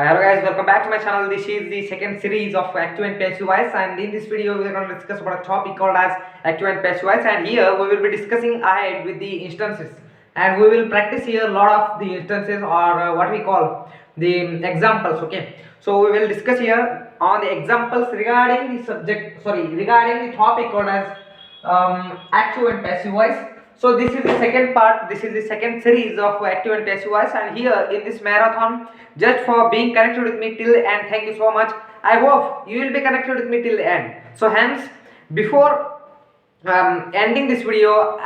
Hello guys, welcome back to my channel. This is the second series of active and passive voice, and in this video we are going to discuss about a topic called as active and passive voice, and here we will be discussing ahead with the instances, and we will practice here a lot of the instances or what we call the examples. Okay, so we will discuss here on the examples regarding the regarding the topic called as active and passive voice. So this is the second part, this is the second series of active and passive voice, and here in this marathon, just for being connected with me till end, thank you so much. I hope you will be connected with me till the end. So hence, before ending this video,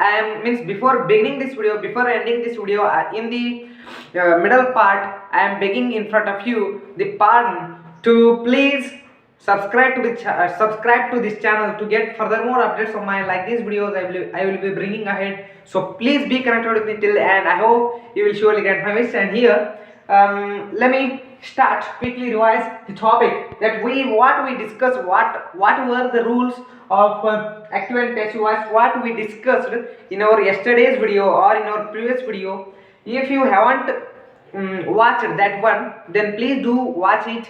before beginning this video, before ending this video, in the middle part, I am begging in front of you the pardon to please subscribe to this channel to get further more updates of mine like these videos I will be bringing ahead. So please be connected with me till the end. I hope you will surely get my wish. And here let me start quickly revise the topic that what we discussed, what were the rules of active and passive voice, what we discussed in our yesterday's video or in our previous video. If you haven't watched that one, then please do watch it,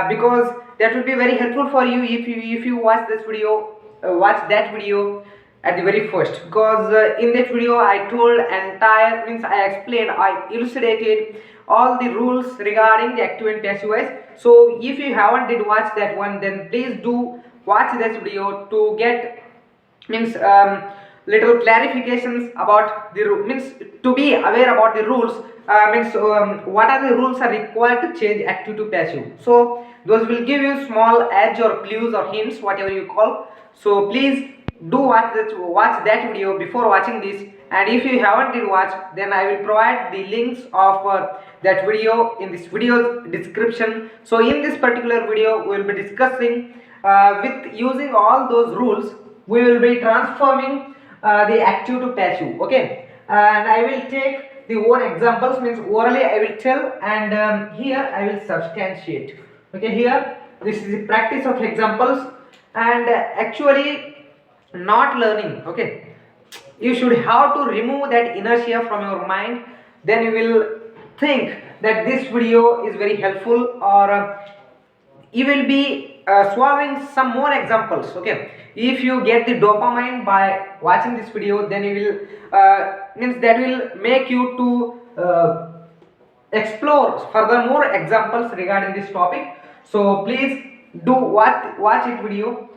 because that will be very helpful for you if you watch this video, watch that video at the very first, because in that video I told I explained, I elucidated all the rules regarding the active and passive voice. So if you haven't did watch that one, then please do watch this video to get little clarifications about the to be aware about the rules, what are the rules are required to change active to passive. So those will give you small edge or clues or hints, whatever you call. So please do watch that video before watching this, and if you haven't did watch, then I will provide the links of that video in this video's description. So in this particular video we will be discussing with using all those rules, we will be transforming the active to passive. Okay, and I will take the own examples, orally I will tell, and here I will substantiate. Okay, here this is the practice of examples and actually not learning. Okay, you should have to remove that inertia from your mind, then you will think that this video is very helpful, or you will be solving some more examples. Okay, if you get the dopamine by watching this video, then you will that will make you to explore furthermore examples regarding this topic. So please do watch it video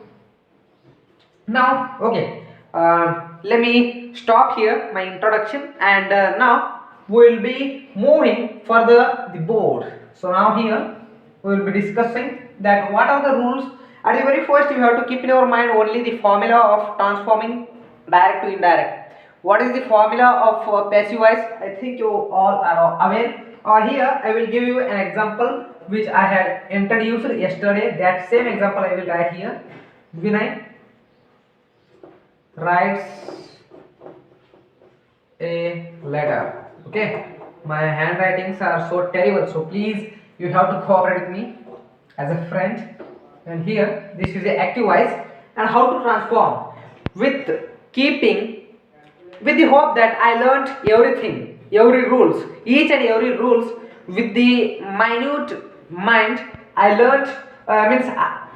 now. Okay, let me stop here my introduction, and now we will be moving further the board. So now here we will be discussing that what are the rules. At the very first, you have to keep in your mind only the formula of transforming direct to indirect. What is the formula of passive voice? I think you all are aware. Here I will give you an example which I had introduced yesterday. That same example I will write here. Vinay writes a letter. Okay, my handwritings are so terrible, so please you have to cooperate with me as a friend. And here this is the active voice, and how to transform with keeping with the hope that I learned everything, every rules, each and every rules with the minute mind. I learned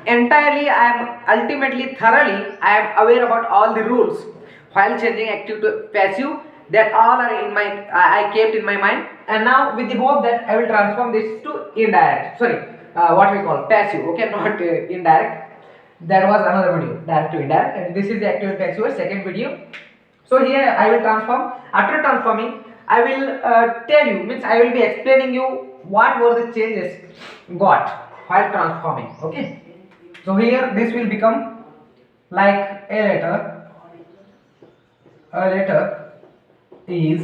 entirely, I am ultimately thoroughly I am aware about all the rules while changing active to passive, that all are in my I kept in my mind, and now with the hope that I will transform this to indirect, what we call passive. Okay, not indirect. That was another video, direct to indirect, and this is the active and passive second video. So here I will transform. After transforming, I will tell you, I will be explaining you what were the changes got while transforming. Okay, so here this will become like a letter. A letter is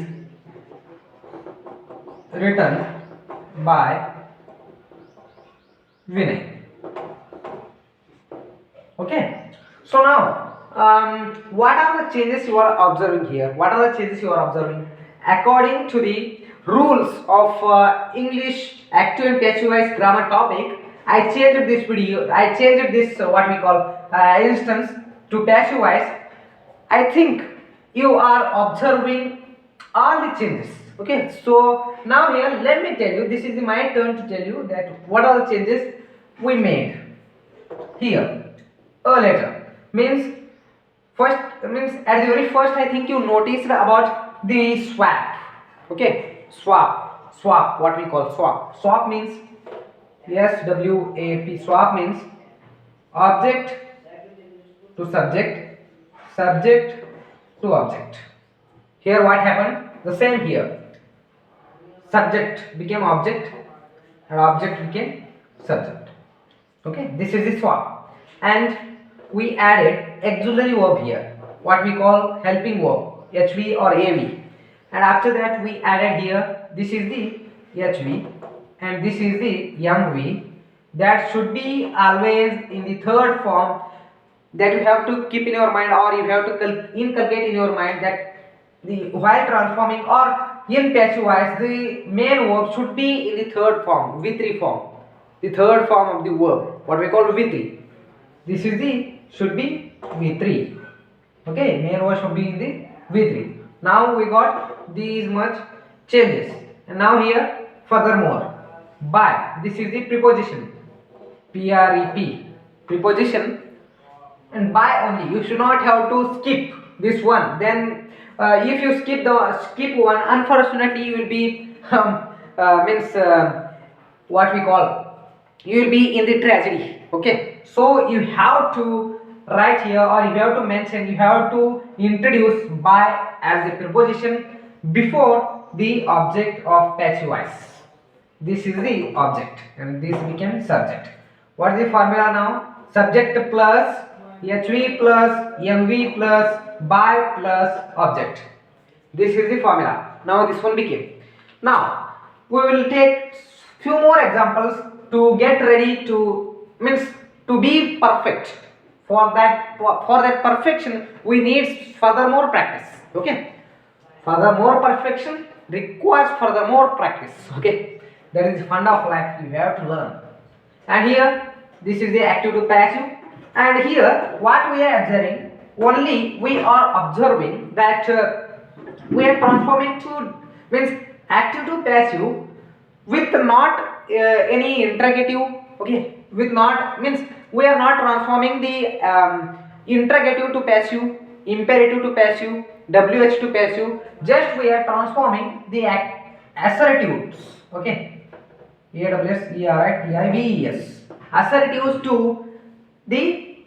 written by Vinay. Okay, so now what are the changes you are observing here? What are the changes you are observing? According to the rules of English active and passive voice grammar topic, I changed this video. I changed this what we call instance to passive voice. I think you are observing all the changes. Okay, so now here let me tell you, this is my turn to tell you that what are the changes we made here. A letter means first, means at the very first I think you noticed about the swap. Okay, swap, what we call swap means SWAP. Swap means object to subject, subject to object. Here what happened? The same here. Subject became object and object became subject. Okay, this is the swap. And we added auxiliary verb here, what we call helping verb, HV or AV. And after that we added here, this is the HV and this is the MV. That should be always in the third form, that you have to keep in your mind, or you have to inculcate in your mind, that the while transforming or in passive voice the main verb should be in the third form, V3 form, the third form of the verb, what we call V3. This is the should be V3. Okay, main verb should be in the V3. Now we got these much changes, and now here furthermore by, this is the preposition, PREP, preposition, and by only. You should not have to skip this one. Then if you skip one, unfortunately you will be means what we call, you will be in the tragedy. Okay, so you have to write here, or you have to mention, you have to introduce by as a preposition before the object of passive voice. This is the object and this became subject. What is the formula now? Subject plus HV plus MV plus by plus object. This is the formula. Now this one became. Now we will take few more examples to get ready to, means to be perfect. For that perfection we need furthermore practice. Okay, furthermore perfection requires furthermore practice. Okay, that is the fun of life, you have to learn. And here this is the active to passive, and here what we are observing, only we are observing that we are transforming to, means active to passive with not any interrogative. Okay, with not, means we are not transforming the interrogative to passive, imperative to passive, WH to passive, just we are transforming the assertives. Okay, AWS assertives to the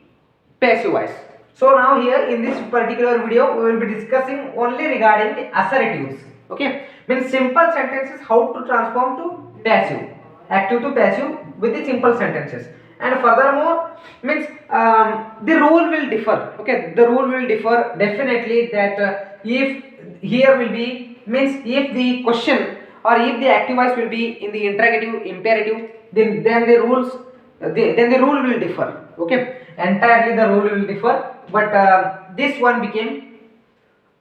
passive voice. So now here in this particular video we will be discussing only regarding the assertives. Okay, means simple sentences, how to transform to passive, active to passive with the simple sentences. And furthermore, means the rule will differ. Okay, the rule will differ definitely, that if here will be, means if the question or if the active voice will be in the interrogative, imperative, then the rules, then the rule will differ. Okay, entirely the rule will differ, but this one became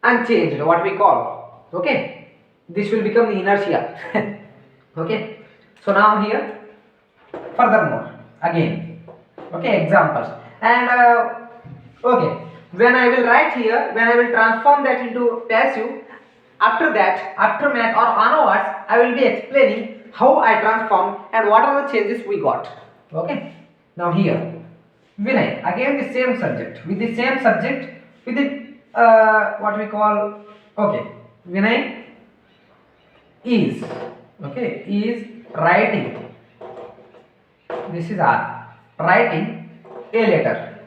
unchanged, what we call. Okay, this will become the inertia. Okay, so now here furthermore again. Okay, examples. And okay, when I will write here, when I will transform that into passive, after that, after math or onwards, I will be explaining how I transform and what are the changes we got. Okay, now here Vinay, again the same subject, with the same subject, with the what we call, okay, Vinay is, okay, is writing, this is R, writing a letter.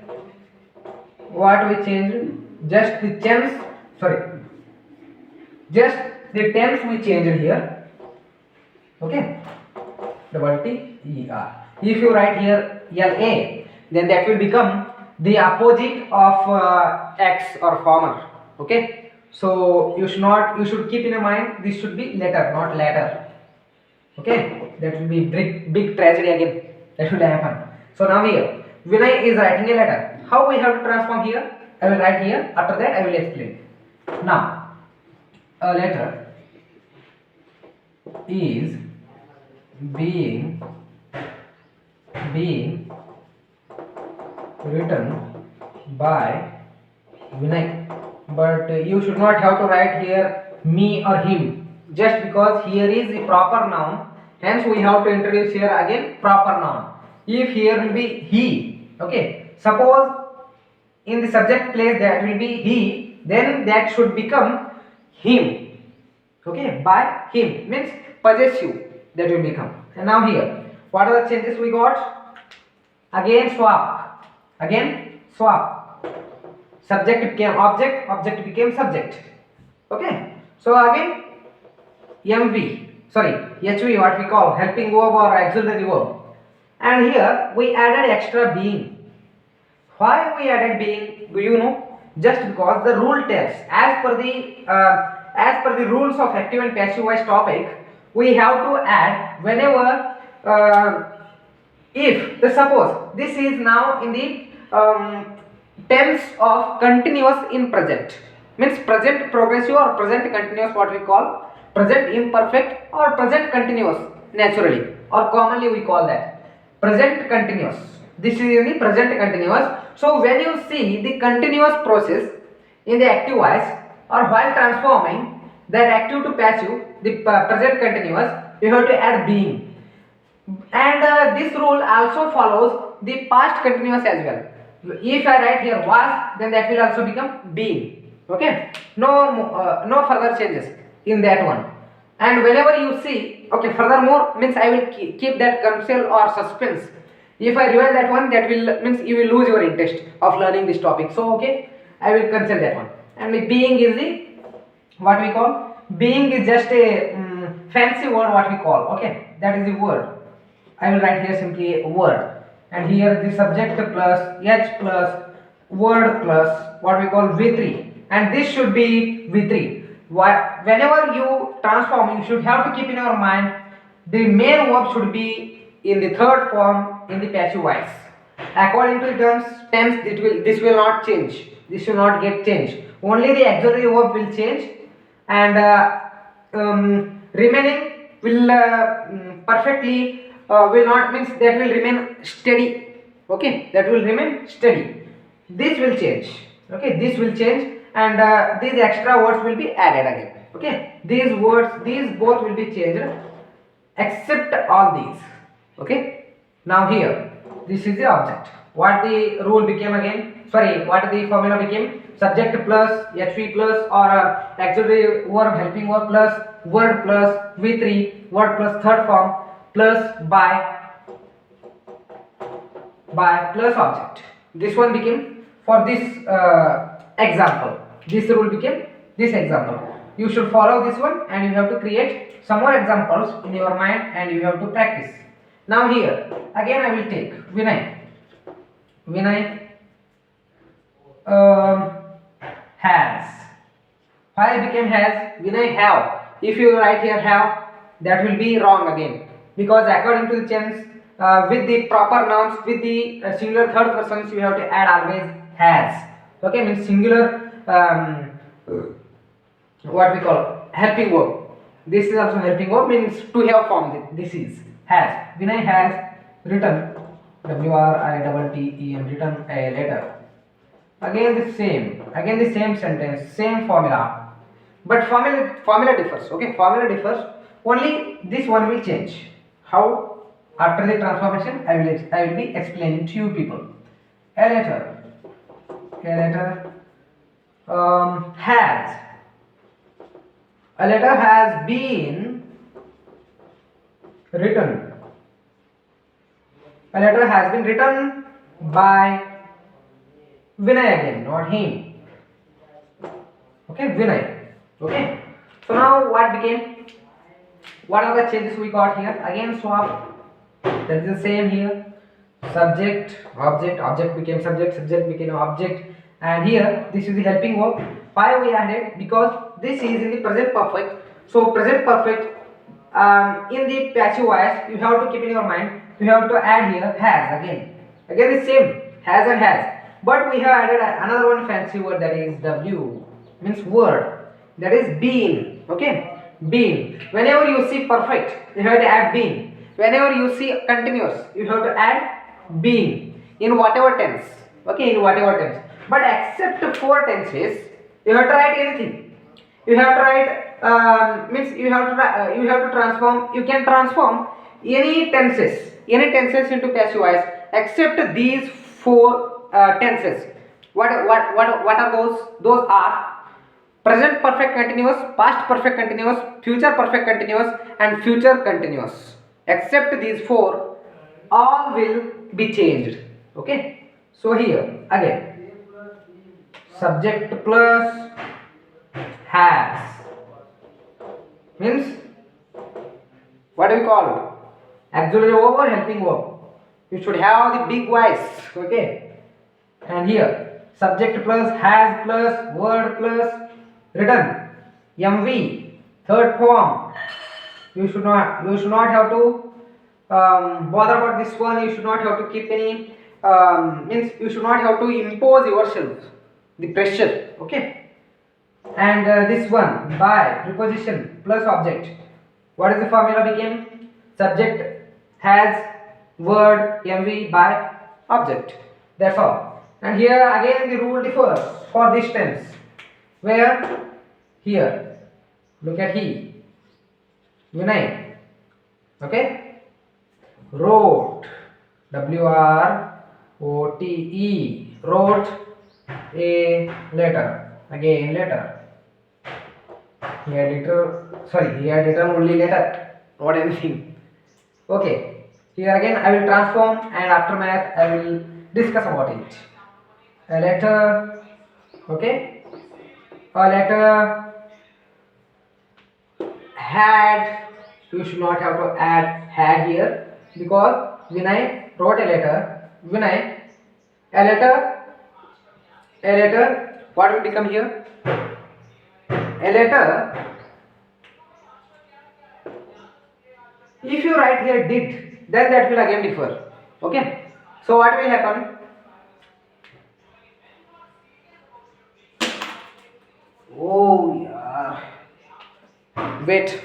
What we changed? Just the tense, sorry, just the tense we changed here. Okay, WTER. If you write here LA, then that will become the opposite of X or former. Okay, so you should keep in mind, this should be letter, not letter. Okay, that will be big tragedy again, that will happen. So now here Vinay is writing a letter. How we have to transform here? I will write here, after that I will explain. Now a letter is being written by Vinay, but you should not have to write here me or him. just because here is the proper noun, hence we have to introduce here again proper noun. If here will be he, okay, suppose in the subject place that will be he, then that should become him, okay, by him means possessive, that will become. And now here what are the changes we got? Again swap, again swap, subject became object, object became subject, okay. So again MV, sorry, HV, what we call helping verb or auxiliary verb, and here we added extra being. Why we added being, do you know? Just because the rule tells, as per the rules of active and passive voice topic, we have to add whenever if the suppose this is now in the tense of continuous in present, means present progressive or present continuous, what we call present imperfect or present continuous naturally, or commonly we call that present continuous. This is in the present continuous. So when you see the continuous process in the active voice or while transforming that active to passive, the present continuous, you have to add being. And this rule also follows the past continuous as well. If I write here was, then that will also become being, okay. No further changes in that one. And whenever you see, okay, furthermore means I will keep that conceal or suspense. If I reveal that one, that will means you will lose your interest of learning this topic. So okay, I will conceal that one. And the being is the what we call, being is just a fancy word what we call, okay, that is the word. I will write here simply a word, and here the subject plus h plus word plus what we call v3, and this should be v3. Whenever you transform, you should have to keep in your mind the main verb should be in the third form in the passive voice. According to the terms, this will not change. This will not get changed. Only the auxiliary verb will change, and remaining will perfectly will not, means that will remain steady, okay, that will remain steady. This will change, okay, this will change, and these extra words will be added again, okay. These words, these both will be changed except all these, okay. Now here this is the object. What the rule became again, sorry, what the formula became, subject plus hv plus or auxiliary verb helping verb plus word plus v3, word plus third form plus by plus object. This one became for this example, this rule became this example. You should follow this one, and you have to create some more examples in your mind, and you have to practice. Now here again I will take Vinay. Has. Why it became has? Vinay have. If you write here have, that will be wrong again, because according to the tense with the proper nouns, with the singular third persons, you have to add always has, okay, means singular what we call helping verb. This is also helping verb, means to have form. This is has. Vinay has written, WRITTEN, written a letter. Again the same sentence, same formula, but formula differs, okay, formula differs, only this one will change. How? After the transformation I will be explaining to you people. A letter has, a letter has been written, a letter has been written by Vinay again, not him, okay, Vinay, okay. So now what became, what are the changes we got here? Again swap, that is the same here, subject object, object became subject, subject became object, and here this is the helping verb. Why we added? Because this is in the present perfect. So present perfect in the passive voice, you have to keep in your mind, you have to add here has again the same has and has, but we have added another one fancy word, that is w, means word, that is being, okay, being. Whenever you see perfect, you have to add being. Whenever you see continuous, you have to add being in whatever tense, okay, in whatever tense. But except 4 tenses, you have to write anything. You have to write means you have to transform. You can transform any tenses into passive voice except these four tenses. What are those? Those are present perfect continuous, past perfect continuous, future perfect continuous, and future continuous. Except these four, all will be changed. Okay. So here again, subject plus has means what do we call auxiliary verb or helping verb. You should have the big voice. Okay. And here subject plus has plus word plus written mv third form. You should not have to bother about this one. You should not have to keep any means you should not have to impose yourself the pressure. Okay. And this one by preposition plus object, what is the formula became? Subject has word mv by object. That's all. And here again the rule differs for this tense, where here look at he, Vinay, okay, wrote, wrote, wrote a letter, again letter. He had written only letter, not anything. Okay, here again I will transform, and after math I will discuss about it. A letter, okay, a letter had, you should not have to add had here, because Vinay wrote a letter. Vinay, a letter, what will become here? A letter, if you write here did, then that will again differ. Okay. So what will happen? Oh yeah. Wait.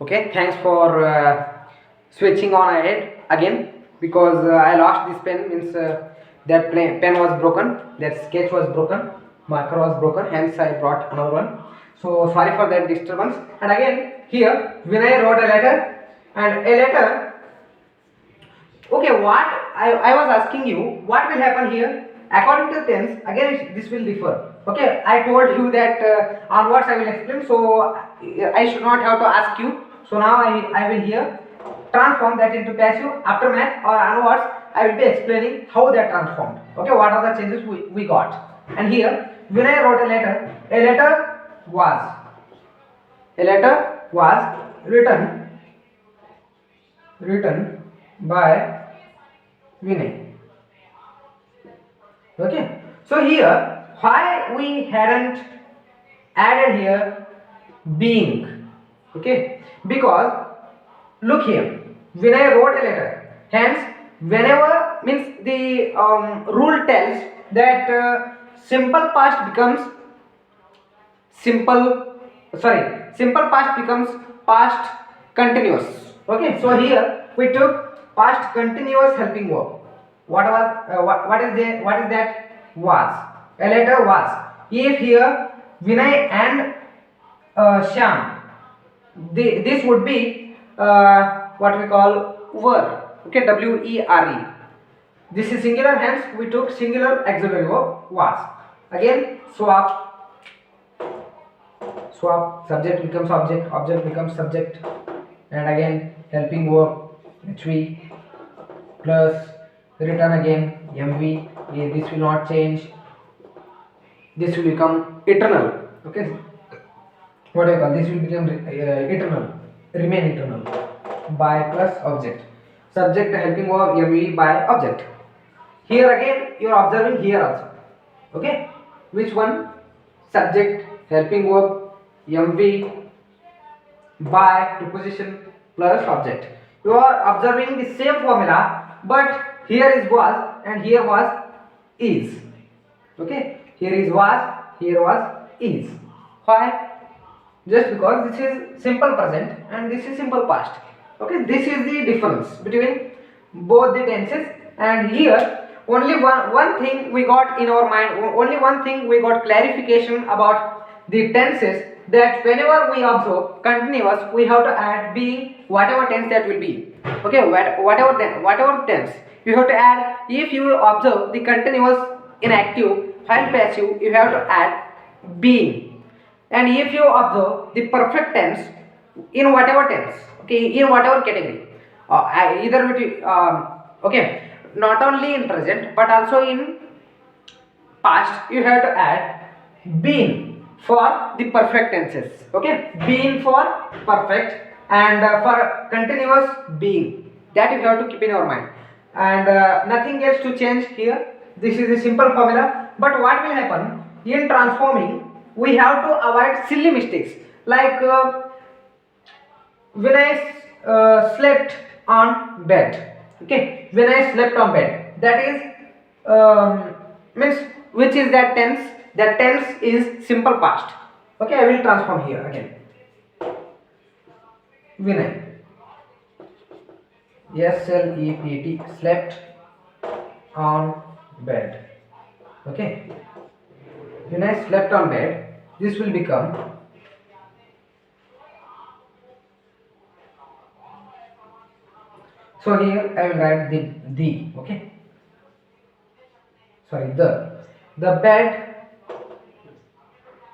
Okay. Thanks for switching on ahead again, because I lost this pen. Means that pen was broken. That sketch was broken. Marker was broken. Hence I brought another one. So sorry for that disturbance. And again here Vinay wrote a letter, and a letter. Okay, what I was asking you, what will happen here? According to tense, again this will differ. Okay, I told you that onwards I will explain, so I should not have to ask you. So now I will here transform that into passive. After math or onwards, I will be explaining how that transformed. Okay, what are the changes we got? And here, when I wrote a letter was written by Vinay. Okay. So here, why we hadn't added here being? Okay, because look here, Vinay wrote a letter. Hence, whenever means the rule tells that simple past becomes past continuous. Okay, so here we took past continuous helping verb. What is that? Was. A letter was. If here Vinay and Shyam, this would be what we call were. Okay, W-E-R-E. This is singular, hence we took singular auxiliary verb was. Again swap, subject becomes object becomes subject, and again helping verb HV plus written again MV. This will not change. This will become eternal. Okay, what do I call this will become eternal, remain eternal by plus object. Subject helping verb MV by object. Here again you are observing here also. Okay, which one? Subject helping verb MV by preposition plus object. You are observing the same formula, but here is was and here was is. Okay, here is was, here was is. Why? Just because this is simple present and this is simple past. Okay, this is the difference between both the tenses. And here only one thing we got in our mind, only one thing we got clarification about the tenses, that whenever we observe continuous, we have to add being whatever tense that will be. Okay, whatever tense you have to add. If you observe the continuous in active while passive, you have to add being. And if you observe the perfect tense in whatever tense, okay, in whatever category, either with okay, not only in present but also in past, you have to add been for the perfect tenses. Okay, been for perfect, and for continuous being, that you have to keep in your mind, and nothing else to change here. This is a simple formula. But what will happen in transforming, we have to avoid silly mistakes, like when I slept on bed. Okay, when I slept on bed, that is means, which is that tense? That tense is simple past. Okay, I will transform here again. When I slept, slept on bed. Okay, when I slept on bed, this will become so here I will write the okay, sorry, the bed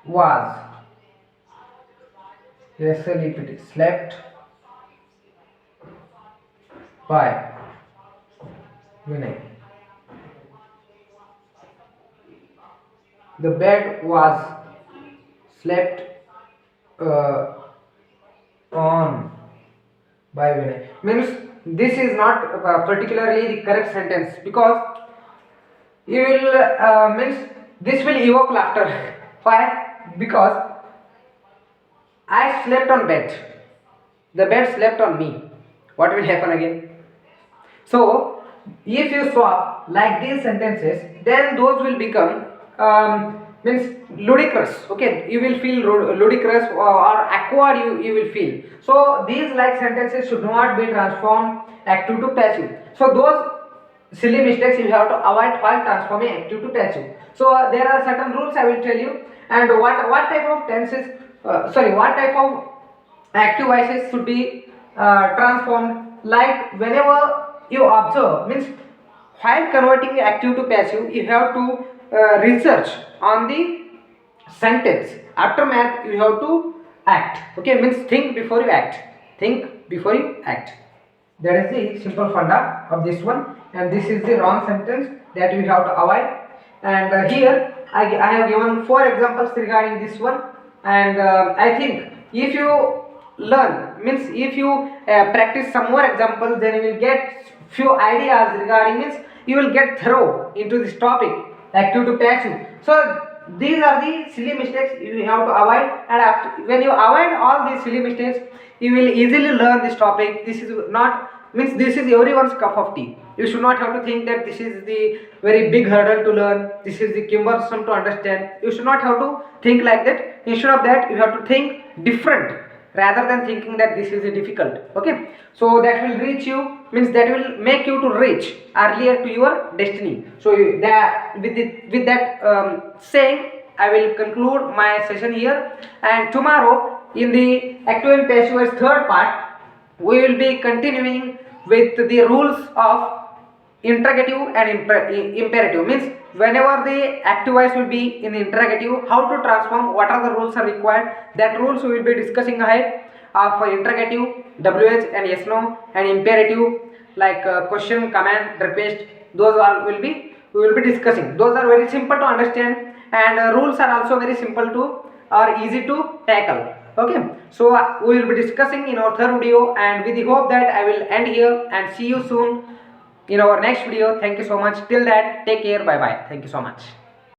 was slept by Vinay. The bed was slept on by Vinay. Means this is not particularly the correct sentence, because you will means this will evoke laughter. Why? Because I slept on bed. The bed slept on me. What will happen again? So, if you swap like these sentences, then those will become means ludicrous. Okay, you will feel ludicrous or awkward. You will feel. So these like sentences should not be transformed active to passive. So those silly mistakes you have to avoid while transforming active to passive. So there are certain rules I will tell you, and what type of tenses, what type of active voices should be transformed. Like whenever you observe, means while converting active to passive, you have to research on the sentence. After math, you have to act. Okay, means think before you act. Think before you act. That is the simple funda of this one, and this is the wrong sentence that we have to avoid. And here I have given 4 examples regarding this one, and I think if you learn, means if you practice some more examples, then you will get few ideas regarding, means you will get thorough into this topic active to passive. So these are the silly mistakes you have to avoid, and after, when you avoid all these silly mistakes, you will easily learn this topic. This is not, means this is everyone's cup of tea. You should not have to think that this is the very big hurdle to learn, this is the cumbersome to understand. You should not have to think like that. Instead of that, you have to think different, rather than thinking that this is difficult. Okay, so that will reach you, means that will make you to reach earlier to your destiny. So that with that saying, I will conclude my session here, and tomorrow in the active and passive voice third part, we will be continuing with the rules of interrogative and imperative. Means whenever the active voice will be in interrogative, how to transform, what are the rules are required, that rules we will be discussing ahead. For interrogative, WH and yes no, and imperative like question, command, request, those all we will be discussing. Those are very simple to understand, and rules are also very simple to or easy to tackle. Okay, so we will be discussing in our third video, and with the hope that I will end here and see you soon in our next video. Thank you so much. Till that, take care. Bye bye. Thank you so much.